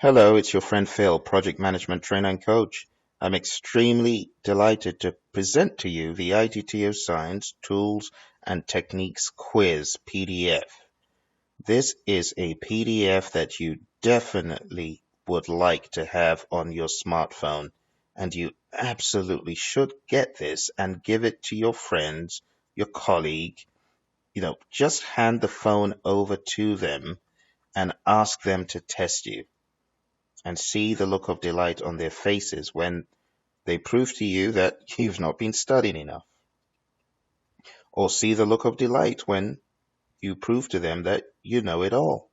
Hello, it's your friend Phil, Project Management Trainer and Coach. I'm extremely delighted to present to you the ITTO Science Tools and Techniques Quiz PDF. This is a PDF that you definitely would like to have on your smartphone, and you absolutely should get this and give it to your friends, your colleague. Just hand the phone over to them and ask them to test you and see the look of delight on their faces when they prove to you that you've not been studying enough, or see the look of delight when you prove to them that you know it all.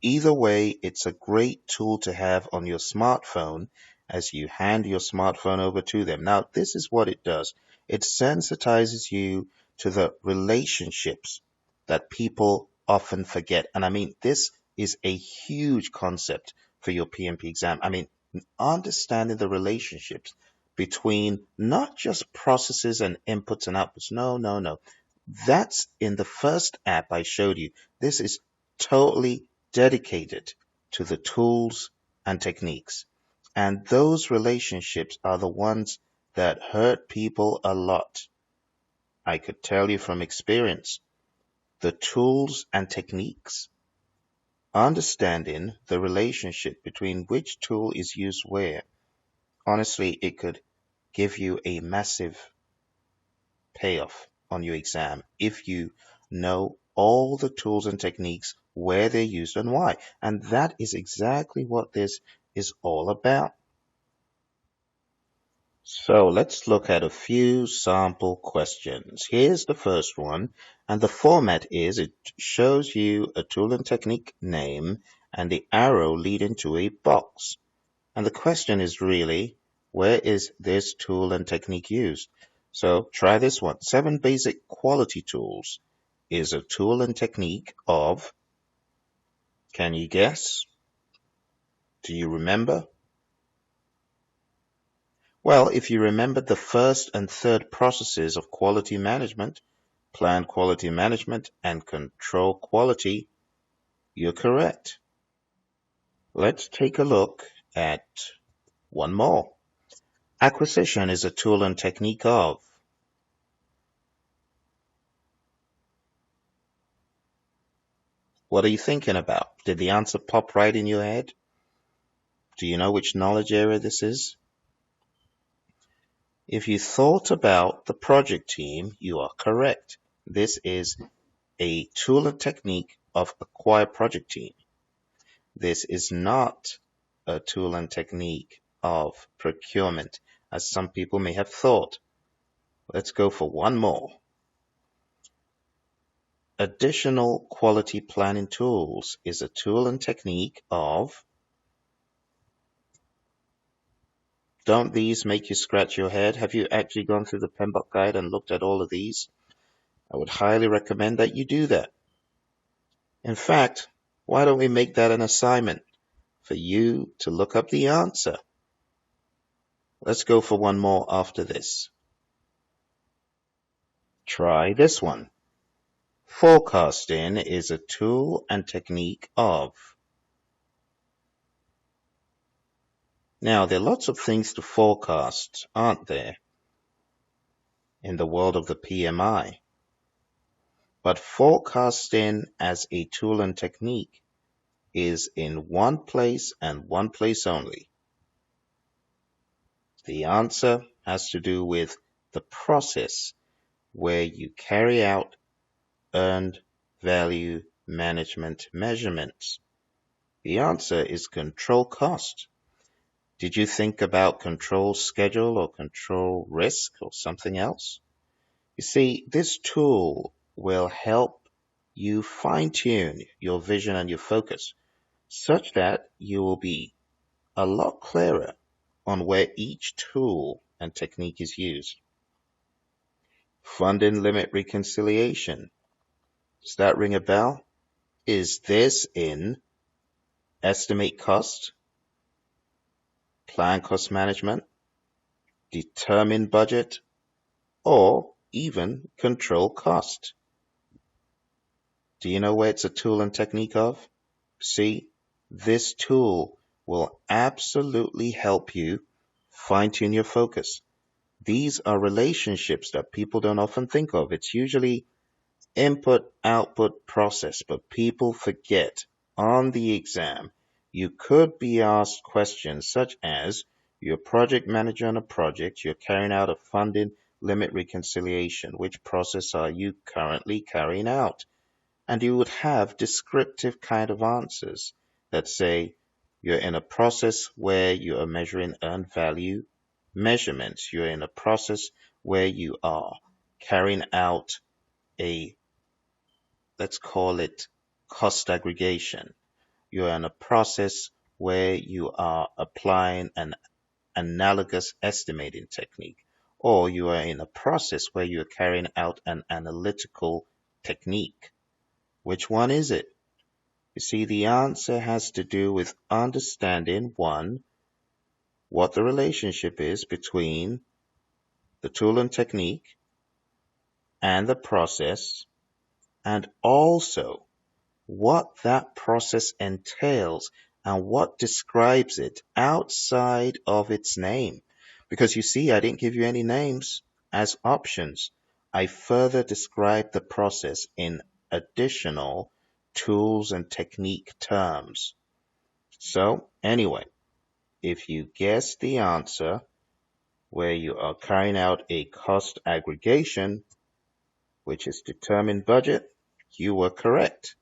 Either way, it's a great tool to have on your smartphone as you hand your smartphone over to them. Now, this is what it does. It sensitizes you to the relationships that people often forget. And I mean, this is a huge concept for your PMP exam. I mean, understanding the relationships between not just processes and inputs and outputs. No, no, no. That's in the first app I showed you. This is totally dedicated to the tools and techniques. And those relationships are the ones that hurt people a lot. I could tell you from experience, the tools and techniques, understanding the relationship between which tool is used where, honestly, it could give you a massive payoff on your exam if you know all the tools and techniques, where they're used and why. And that is exactly what this is all about. So let's look at a few sample questions. Here's the first one, and the format is it shows you a tool and technique name and the arrow leading to a box. And the question is really, where is this tool and technique used? So try this one. 7 basic quality tools is a tool and technique of, can you guess? Do you remember? Well, if you remember the first and third processes of quality management, plan quality management and control quality, you're correct. Let's take a look at one more. Acquisition is a tool and technique of. What are you thinking about? Did the answer pop right in your head? Do you know which knowledge area this is? If you thought about the project team, you are correct. This is a tool and technique of acquire project team. This is not a tool and technique of procurement, as some people may have thought. Let's go for one more. Additional quality planning tools is a tool and technique of. Don't these make you scratch your head? Have you actually gone through the PMBOK guide and looked at all of these? I would highly recommend that you do that. In fact, why don't we make that an assignment for you to look up the answer? Let's go for one more after this. Try this one. Forecasting is a tool and technique of. Now, there are lots of things to forecast, aren't there, in the world of the PMI? But forecasting as a tool and technique is in one place and one place only. The answer has to do with the process where you carry out earned value management measurements. The answer is control cost. Did you think about control schedule or control risk or something else? You see, this tool will help you fine-tune your vision and your focus such that you will be a lot clearer on where each tool and technique is used. Funding limit reconciliation. Does that ring a bell? Is this in estimate cost, plan cost management, determine budget, or even control cost? Do you know where it's a tool and technique of? See, this tool will absolutely help you fine-tune your focus. These are relationships that people don't often think of. It's usually input output process, but people forget on the exam you could be asked questions such as you're a project manager on a project, you're carrying out a funding limit reconciliation. Which process are you currently carrying out? And you would have descriptive kind of answers that say you're in a process where you are measuring earned value measurements. You're in a process where you are carrying out a, let's call it, cost aggregation. You're in a process where you are applying an analogous estimating technique, or you are in a process where you're carrying out an analytical technique. Which one is it? You see, the answer has to do with understanding one, what the relationship is between the tool and technique and the process, and also what that process entails and what describes it outside of its name. Because you see, I didn't give you any names as options. I further described the process in additional tools and technique terms. So, anyway, if you guess the answer where you are carrying out a cost aggregation, which is determined budget, you were correct.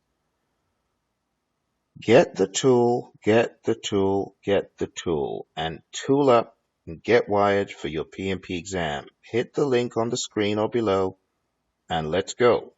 Get the tool, get the tool, get the tool, and tool up and get wired for your PMP exam. Hit the link on the screen or below, and let's go.